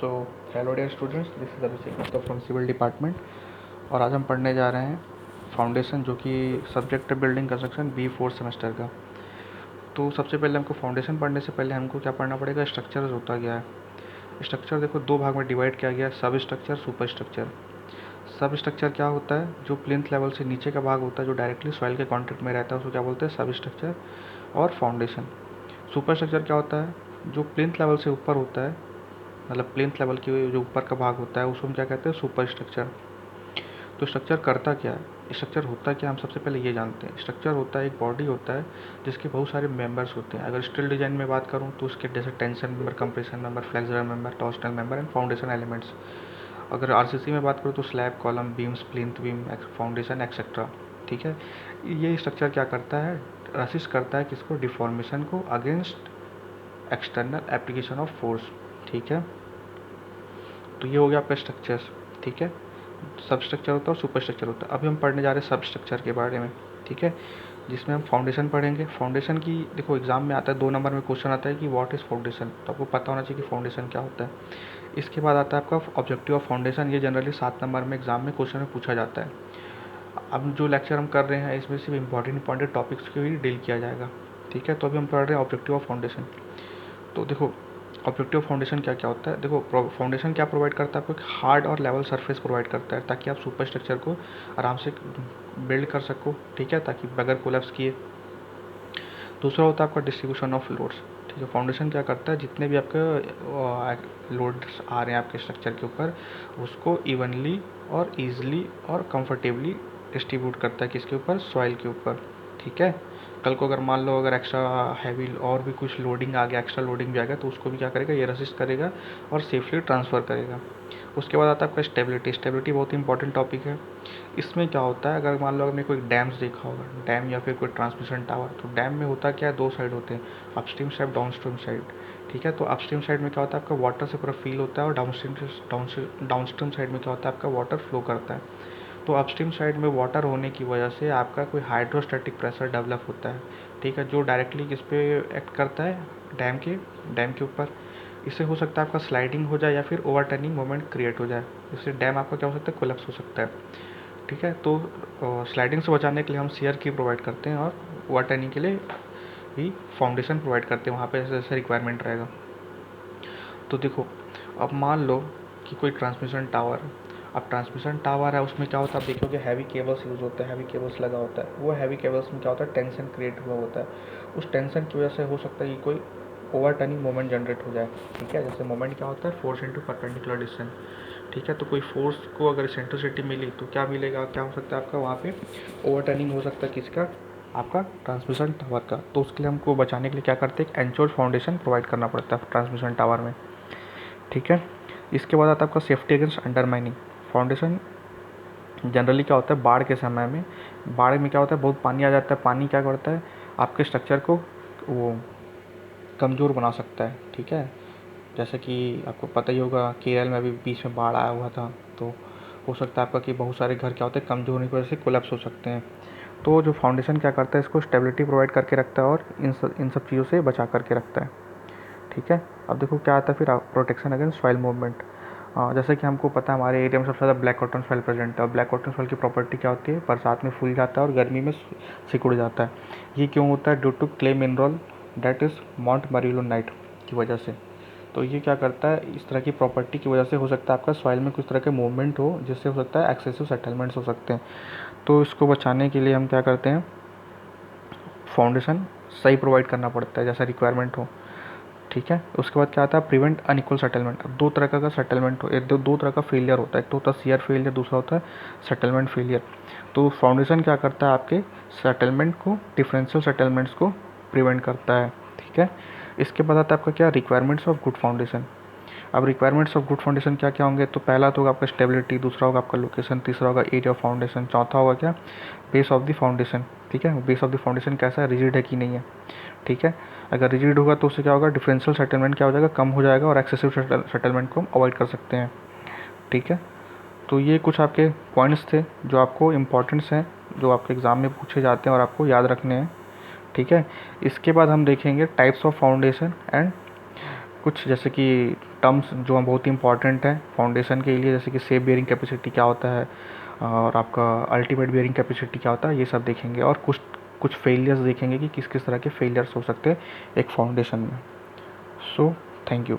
So hello dear students, this is Abhishek Gupta from civil department. और आज हम पढ़ने जा रहे हैं फाउंडेशन, जो कि सब्जेक्ट है building construction B fourth semester का। तो सबसे पहले हमको फाउंडेशन पढ़ने से पहले हमको क्या पढ़ना पड़ेगा, स्ट्रक्चर होता क्या है। स्ट्रक्चर देखो दो भाग में डिवाइड किया गया है, सब स्ट्रक्चर, सुपर स्ट्रक्चर। सब स्ट्रक्चर क्या होता है, जो प्लिंथ लेवल से नीचे का भाग होता है, जो डायरेक्टली सॉइल के कॉन्टेक्ट में रहता है, उसको क्या बोलते हैं, सब स्ट्रक्चर। और फाउंडेशन, सुपर स्ट्रक्चर क्या होता है, जो प्लिंथ लेवल से ऊपर होता है, मतलब प्लिंथ लेवल की जो ऊपर का भाग होता है उसको हम क्या कहते हैं, सुपर स्ट्रक्चर। तो स्ट्रक्चर करता क्या है, स्ट्रक्चर होता क्या, हम सबसे पहले ये जानते हैं। स्ट्रक्चर होता है, एक बॉडी होता है जिसके बहुत सारे मेंबर्स होते हैं। अगर स्टील डिजाइन में बात करूँ तो उसके जैसे tension member, compression member, flexural member, torsional member and foundation elements. अगर आरसीसी में बात करूँ तो slab, column, beams, plinth beam, foundation etcetera. ठीक है, ये स्ट्रक्चर क्या करता है, असिस्ट करता है किसको, डिफॉर्मेशन को against external application of force. ठीक है, तो ये हो गया आपका स्ट्रक्चर्स। ठीक है, सब स्ट्रक्चर होता है और सुपर स्ट्रक्चर होता है। अभी हम पढ़ने जा रहे हैं सब स्ट्रक्चर के बारे में। ठीक है, जिसमें हम फाउंडेशन पढ़ेंगे। फाउंडेशन की देखो एग्जाम में आता है, 2 नंबर में क्वेश्चन आता है कि व्हाट इज़ फाउंडेशन, तो आपको पता होना चाहिए कि फाउंडेशन क्या होता है। इसके बाद आता है आपका ऑब्जेक्टिव ऑफ फाउंडेशन। ये जनरली 7 नंबर में एग्जाम में क्वेश्चन में पूछा जाता है। अब जो लेक्चर हम कर रहे हैं इसमें सिर्फ इंपॉर्टेंट टॉपिक्स को ही डील किया जाएगा। ठीक है, तो अभी हम पढ़ रहे हैं ऑब्जेक्टिव ऑफ फाउंडेशन। तो देखो ऑब्जेक्टिव फाउंडेशन क्या क्या होता है। देखो फाउंडेशन क्या प्रोवाइड करता है, आपको एक हार्ड और लेवल सरफेस प्रोवाइड करता है ताकि आप सुपर स्ट्रक्चर को आराम से बिल्ड कर सको। ठीक है, ताकि बगैर कोलैप्स किए। दूसरा होता है आपका डिस्ट्रीब्यूशन ऑफ लोड्स। ठीक है, फाउंडेशन क्या करता है, जितने भी आपके लोड्स आ रहे हैं आपके स्ट्रक्चर के ऊपर, उसको इवनली और ईजिली और कंफर्टेबली डिस्ट्रीब्यूट करता है किसके ऊपर, सॉइल के ऊपर। ठीक है, कल को अगर मान लो अगर एक्स्ट्रा हैवी और भी कुछ लोडिंग आ गया, एक्स्ट्रा लोडिंग भी आ गया, तो उसको भी क्या करेगा, ये रेसिस्ट करेगा और सेफली ट्रांसफ़र करेगा। उसके बाद आता है आपका स्टेबिलिटी। स्टेबिलिटी बहुत ही इंपॉर्टेंट टॉपिक है। इसमें क्या होता है, अगर मान लो आपने कोई डैम्स देखा होगा, डैम या फिर कोई ट्रांसमिशन टावर, तो डैम में होता क्या है, 2 साइड होते हैं, अपस्ट्रीम साइड, डाउनस्ट्रीम साइड। ठीक है, तो अपस्ट्रीम साइड में क्या होता है, आपका वाटर से पूरा फील होता है, और डाउनस्ट्रीम साइड में क्या होता है, आपका वाटर फ्लो करता है। तो अपस्ट्रीम साइड में वाटर होने की वजह से आपका कोई हाइड्रोस्टैटिक प्रेशर डेवलप होता है। ठीक है, जो डायरेक्टली किस पे एक्ट करता है, डैम के ऊपर। इससे हो सकता है आपका स्लाइडिंग हो जाए या फिर ओवरटर्निंग मोमेंट क्रिएट हो जाए। इससे डैम आपका क्या हो सकता है, कोलैप्स हो सकता है। ठीक है, तो स्लाइडिंग से बचाने के लिए हम शियर की प्रोवाइड करते हैं, और ओवरटर्निंग के लिए भी फाउंडेशन प्रोवाइड करते हैं, वहाँ पे जैसे जैसे रिक्वायरमेंट रहेगा। तो देखो अब मान लो कि कोई ट्रांसमिशन टावर, अब ट्रांसमिशन टावर है, उसमें क्या होता है, आप देखोगे हैवी केबल्स यूज़ होता है, हैवी केबल्स लगा होता है। वो हैवी केबल्स में क्या होता है, टेंशन क्रिएट हुआ होता है। उस टेंशन की वजह से हो सकता है कि कोई ओवर टर्निंग मोमेंट जनरेट हो जाए। ठीक है, जैसे मोमेंट क्या होता है, फोर्स इंटू परपेंडिकुलर डिस्टेंस। ठीक है, तो कोई फोर्स को अगर सेंट्रोसिटी मिली तो क्या मिलेगा, क्या हो सकता है आपका वहाँ पे ओवर टर्निंग हो सकता है, किसका, आपका ट्रांसमिशन टावर का। तो उसके लिए हमको बचाने के लिए क्या करते हैं, एक एंचोर फाउंडेशन प्रोवाइड करना पड़ता है ट्रांसमिशन टावर में। ठीक है, इसके बाद आता है आपका safety against undermining. Foundation generally क्या होता है, बाढ़ के समय में, बाढ़ में क्या होता है, बहुत पानी आ जाता है। पानी क्या करता है, आपके स्ट्रक्चर को वो कमज़ोर बना सकता है। ठीक है, जैसे कि आपको पता ही होगा, केरल में भी बीच में बाढ़ आया हुआ था, तो हो सकता है आपका कि बहुत सारे घर क्या होते हैं, कमज़ोर होने की वजह से कोलैप्स हो सकते हैं। तो जो फाउंडेशन क्या करता है, इसको स्टेबिलिटी प्रोवाइड करके रखता है और इन सब चीज़ों से बचा करके रखता है। ठीक है, अब देखो क्या आता है फिर, प्रोटेक्शन अगेंस्ट सॉइल मूवमेंट। जैसे कि हमको पता है हमारे एरिया में सबसे ज़्यादा ब्लैक कॉटन सॉइल प्रेजेंट है, और ब्लैक कॉटन सॉइल की प्रॉपर्टी क्या होती है, बरसात में फूल जाता है और गर्मी में सिकुड़ जाता है। ये क्यों होता है, due to clay mineral that is montmorillonite की वजह से। तो ये क्या करता है, इस तरह की प्रॉपर्टी की वजह से हो सकता है आपका सॉइल में कुछ तरह के मूवमेंट हो, जिससे हो सकता है एक्सेसिव सेटलमेंट्स हो सकते हैं। तो इसको बचाने के लिए हम क्या करते हैं, फाउंडेशन सही प्रोवाइड करना पड़ता है जैसा रिक्वायरमेंट हो। ठीक है, उसके बाद क्या आता है, प्रिवेंट अनइक्वल सेटलमेंट। अब 2 तरह का सेटलमेंट हो, एक दो तरह का फेलियर होता है, एक तो होता है शियर फेलियर, दूसरा होता है सेटलमेंट फेलियर। तो फाउंडेशन क्या करता है, आपके सेटलमेंट को, डिफरेंशियल सेटलमेंट्स को प्रिवेंट करता है। ठीक है, इसके बाद आता है आपका क्या, रिक्वायरमेंट्स ऑफ गुड फाउंडेशन। अब रिक्वायरमेंट्स ऑफ गुड फाउंडेशन क्या क्या होंगे, तो पहला तो होगा आपका स्टेबिलिटी, दूसरा होगा आपका लोकेशन, तीसरा होगा एरिया ऑफ फाउंडेशन, चौथा होगा क्या, बेस ऑफ द फाउंडेशन। ठीक है, बेस ऑफ द फाउंडेशन कैसा है, रिजिड है कि नहीं है। ठीक है, अगर रिजिड होगा तो उससे क्या होगा, डिफरेंशियल सेटलमेंट क्या हो जाएगा, कम हो जाएगा, और एक्सेसिव सेटलमेंट को हम अवॉइड कर सकते हैं। ठीक है, तो ये कुछ आपके पॉइंट्स थे जो आपको इम्पोर्टेंट्स हैं, जो आपके एग्ज़ाम में पूछे जाते हैं और आपको याद रखने हैं। ठीक है, इसके बाद हम देखेंगे टाइप्स ऑफ फाउंडेशन एंड कुछ, जैसे कि टर्म्स जो हैं बहुत ही इंपॉर्टेंट हैं फाउंडेशन के लिए, जैसे कि सेफ बेयरिंग कैपेसिटी क्या होता है और आपका अल्टीमेट बेयरिंग कैपेसिटी क्या होता है, ये सब देखेंगे। और कुछ कुछ फेलियर्स देखेंगे कि किस किस तरह के फेलियर्स हो सकते हैं एक फाउंडेशन में। So thank you.